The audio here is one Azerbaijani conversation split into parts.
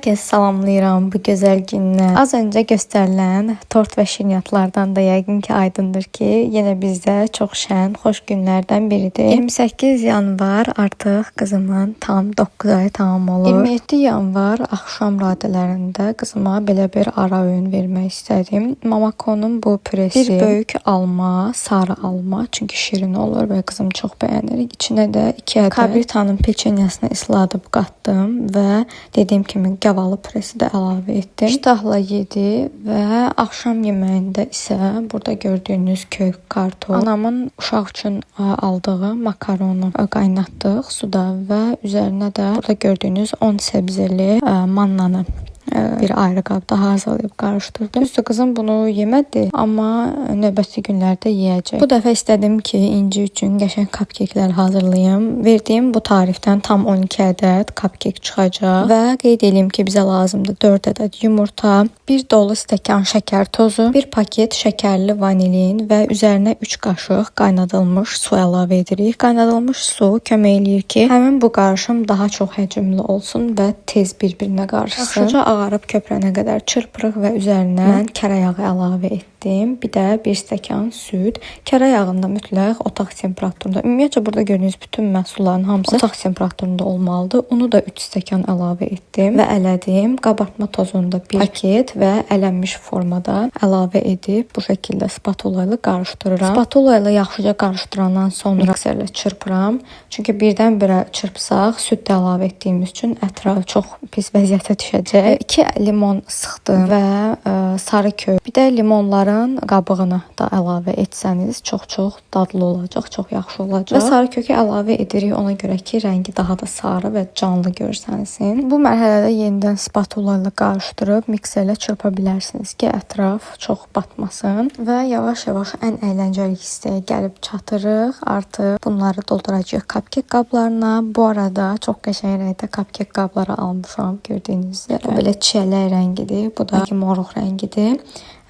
Hər kəs salamlayıram bu gözəl gündə. Az öncə göstərilən tort və şirniyyatlardan da yəqin ki aydındır ki, yenə bizdə çox şən, xoş günlərdən biridir. 28 yanvar artıq qızımın tam 9 ayı tamam olur. 27 yanvar axşam radələrində qızıma belə bir ara öğün vermək istədim. Mamakonun bu püresi, bir böyük alma, sarı alma, çünki şirin olur və qızım çox bəyənir. İçinə də 2 ədəd kabritanın peçenyasını isladıb qatdım və dediyim kimi gavalı püresi də əlavə etdim. İştahla yedi və axşam yeməyində isə burada gördüyünüz kök kartof, anamın uşaq üçün aldığı makaronu qaynatdıq suda və üzərinə də burada gördüyünüz 10 səbzəli mannanı bir ayrı qabda hazırlayıb qarışdırdım. Üstü qızım bunu yemədi, amma növbəti günlərdə yeyəcək. Bu dəfə istədim ki, İnci üçün qəşəng cupcake'lər hazırlayım. Verdiyim bu tarifdən tam 12 ədəd cupcake çıxacaq və qeyd edeyim ki, bizə lazımdır 4 ədəd yumurta, 1 dolu stəkan şəkər tozu, 1 paket şəkərli vanilin və üzərinə 3 qaşıq qaynadılmış su əlavə edirik. Qaynadılmış su kömək eləyir ki, həmin bu qarışım daha çox həcmli olsun və tez bir-birinə qarışsın. Ağarıb köpürənə qədər çırpırıq və üzərinə mən kərə yağı əlavə etdim. Bir də 1 stəkan süd. Kərə yağında mütləq otaq temperaturunda. Ümumiyyətcə burada gördüyünüz bütün məhsulların hamısı otaq temperaturunda olmalıdır. Unu da 3 stəkan əlavə etdim və ələdim. Qabartma tozunu da 1 paket və ələnmiş formada əlavə edib bu şəkildə spatula ilə qarışdırıram. Spatula ilə yaxşıca qarışdırandan sonra mikserlə çırpıram. Çünki birdən-birə çırpsaq süd də əlavə etdiyimiz üçün ətraf çox pis vəziyyətə düşəcək. 2 limon sıxdım və sarı kök. Bir də limonların qabığını da əlavə etsəniz çox-çox dadlı olacaq, çox yaxşı olacaq. Və sarı kökü əlavə edirik ona görə ki, rəngi daha da sarı və canlı görsənsin. Bu mərhələdə yenidən spatula ilə qarışdırıb mikserlə çırpa bilərsiniz ki, ətraf çox batmasın. Və yavaş-yavaş ən əyləncəli hissəyə gəlib çatırıq. Artıq bunları dolduracağıq cupcake qablarına. Bu arada çox qəşəng rəngdə cupcake qabları almışam gördüyünüz üzrə. Belə çiyələk rəngidir. Bu da moruq rəngidir.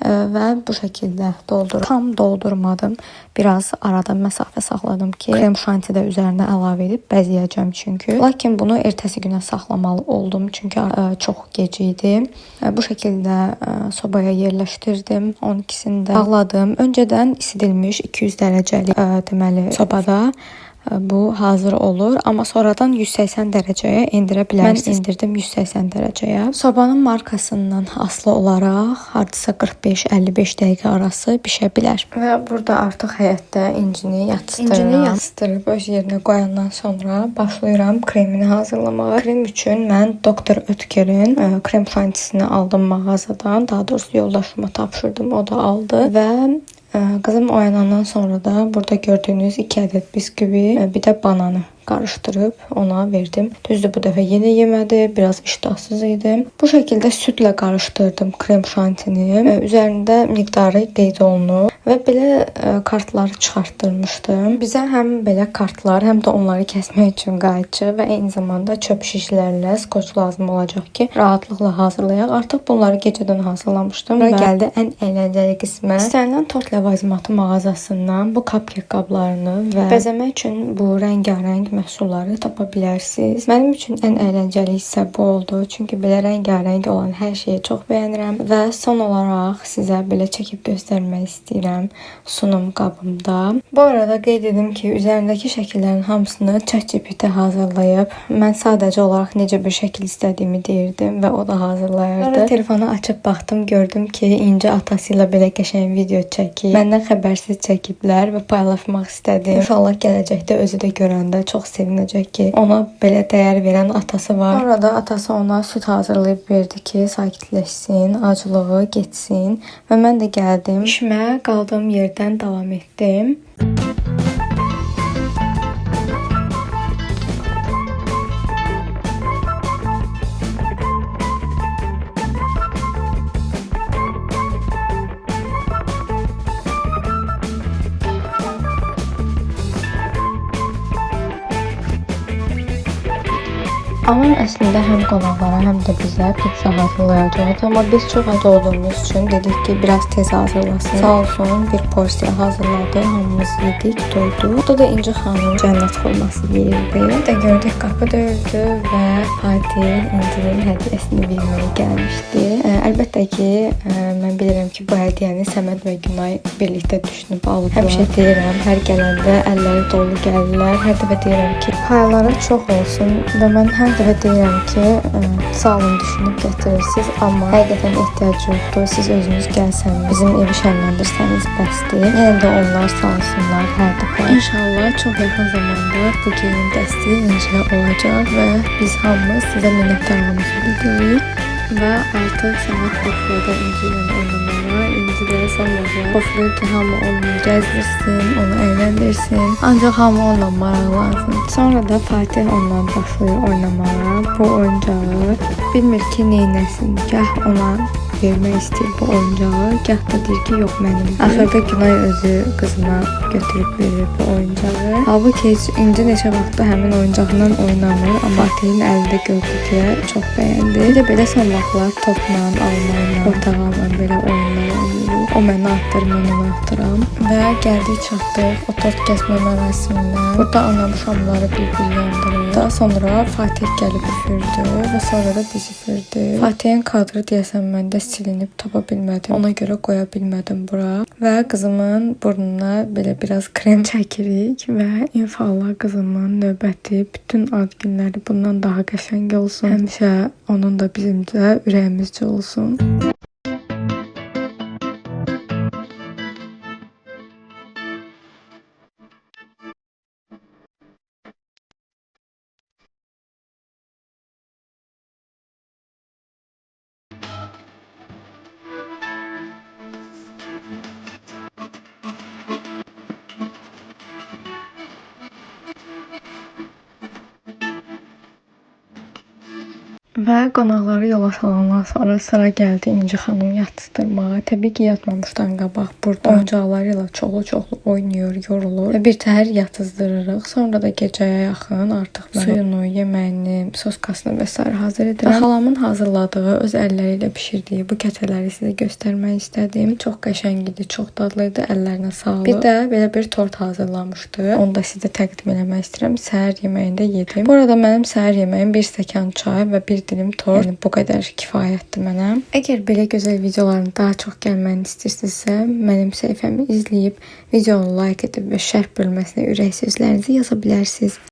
Və bu şəkildə doldururam. Tam doldurmadım. Biraz arada məsafə saxladım ki, krem şanti də üzərinə əlavə edib bəzəyəcəm çünki. Lakin bunu ertəsi günə saxlamalı oldum çünki çox gec idi. Bu şəkildə sobaya yerləşdirdim. 12-sini də bağladım. Öncədən isidilmiş 200 dərəcəlik deməli sobada bu hazır olur, amma sonradan 180 dərəcəyə endirə bilərsiniz. Mən indirdim 180 dərəcəyə. Sobanın markasından asılı olaraq hardasa 45-55 dəqiqə arası bişə bilər. Və burada artıq həyətdə incini yatıstırıram. İncini yatıstırıb öz yerinə qoyandan sonra başlayıram kremini hazırlamağa. Krem üçün mən Dr. Oetker'in krem şantisini aldım mağazadan. Daha doğrusu yoldaşıma tapşırdım, o da aldı və qızım oyanandan sonra da burada gördüyünüz 2 ədəd bisküvi, bir də bananı qarışdırıb ona verdim. Düzdür, bu dəfə yenə yemədi, biraz iştahsız idi. Bu şəkildə südlə qarışdırdım krem şantini. Üzərində miqdarı qeyd olunub və belə kartları çıxartdırmışdım. Bizə həm belə kartlar, həm də onları kəsmək üçün qayçı və eyni zamanda çöp şişlərlə skoç lazım olacaq ki, rahatlıqla hazırlayaq. Artıq bunları gecədən hazırlamışdım və gəldi ən əyləncəli qismə. İstənilən tort ləvazimatı mağazasından bu cupcake qablarını və bəzəmək üçün bu rəngarəng məhsulları tapa bilərsiniz. Mənim üçün ən əyləncəli hissə bu oldu. Çünki belə rəngarəng olan hər şeyi çox bəyənirəm və son olaraq sizə belə çəkib göstərmək istəyirəm sunum qabımda. Bu arada qeyd edim ki, üzərindəki şəkillərin hamısını ChatGPT hazırlayıb. Mən sadəcə olaraq necə bir şəkil istədiyimi deyirdim və o da hazırlayırdı. Sonra telefonu açıb baxdım, gördüm ki, İnci atası ilə belə qəşəng video çəkib. Məndən xəbərsiz çəkiblər və paylaşmaq istədim. İnşallah gələcəkdə özü də görəndə çox sevinəcək ki, ona belə dəyər verən atası var. Sonra da atası ona süd hazırlayıb verdi ki, sakitləşsin, acılığı getsin və mən də gəldim. İşimə qaldığım yerdən davam etdim. Alan əslində həm qonaqlara, həm də bizə pizza hazırlayacaqdı, amma biz çox ac olduğumuz üçün dedik ki, biraz tez hazırlasın. Sağ olsun, bir porsiya hazırladı, hamımız yedik, doydu. Burada da İnci xanım cənnət xurması yeyirdi. Bir də gördük, qapı döyüldü və Fatih İnci'nin hədiyyəsini verməyə gəlmişdi. Əlbəttə ki, mən bilirəm ki, bu hədiyyəni Səməd və Günay birlikdə düşünüb alıblar. Həmişə deyirəm, hər gələndə əlləri dolu gəlirlər. Hər dəfə deyirəm ki, payları çox olsun və mən hər dəfə deyirəm ki, sağ olun düşünüb gətirirsiniz, amma həqiqətən ehtiyac yoxdur. Siz özünüz gəlsəniz, bizim evi şənləndirsəniz bəsdir. Yenə də onlar sağ olsunlar hər dəfə. İnşallah çox yaxın zamanda bu geyim dəsti İnciyə olacaq və biz hamımız sizə minnətdarlığımızı bildiririk. Və artıq Səməd başladı İnci ilə oynamağa. İnci də son vaxtlar başlayır ki, hamı onu gəzdirsin, onu əyləndirsin. Ancaq hamı onunla maraqlansın. Sonra da Fatih onunla başlayır oynamağa. Bu oyuncağı bilmir ki, neynəsin. Gah ona vermək istəyir bu oyuncağı, gah da deyir ki, yox mənim. Axırda Günay özü qızına götürüb verir bu oyuncağı. Halbuki heç İnci neçə vaxtda həmin oyuncaqla oynamır, amma Fatihin əlində gördü deyə çox bəyəndi. Bir də belə son vaxtlar topla, almayla, portağalla belə oyunlar oynayırıq. O məni atdır, mən onu attıram. Və gəldik, çatdıq o tort kəsmə mərasiminə. Burada anam şamları bir-bir yandırır. Daha sonra Fatih gəlib üfürdü və sonra da biz üfürdü. Fatihin kadrı deyəsən məndə silinib tapa bilmədim. Ona görə qoya bilmədim bura. Və qızımın burnuna belə biraz krem çəkirik və inşallah qızımın növbəti bütün ad günləri bundan daha qəşəng olsun. Həmişə onun da bizimcə ürəyimizcə olsun. Və qonaqları yola salandan sonra sıra gəldi İnci xanım yatızdırmağa. Təbii ki, yatmamışdan qabaq burada oyuncaqları ilə çoxlu oynayır, yorulur və bir təhər yatızdırırıq. Sonra da gecəyə yaxın artıq mən suyunu, yeməyini, soskasını və s. hazır edirəm. Xalamın hazırladığı, öz əlləri ilə bişirdiyi bu kətələri sizə göstərmək istədim. Çox qəşəng idi, çox dadlı idi, əllərinə sağlıq. Bir də belə bir tort hazırlamışdı. Onu da sizə təqdim etmək istəyirəm. Səhər yeməyində yedim. Bu arada mənim səhər yeməyim 1 stəkan çay və 1 dilim tort. Yəni bu qədər kifayətdir mənə. Əgər belə gözəl videoların daha çox gəlməni istəyirsinizsə, mənim səhifəmi izləyib, videonu like edib və şərh bölməsinə ürək sözlərinizi yaza bilərsiniz.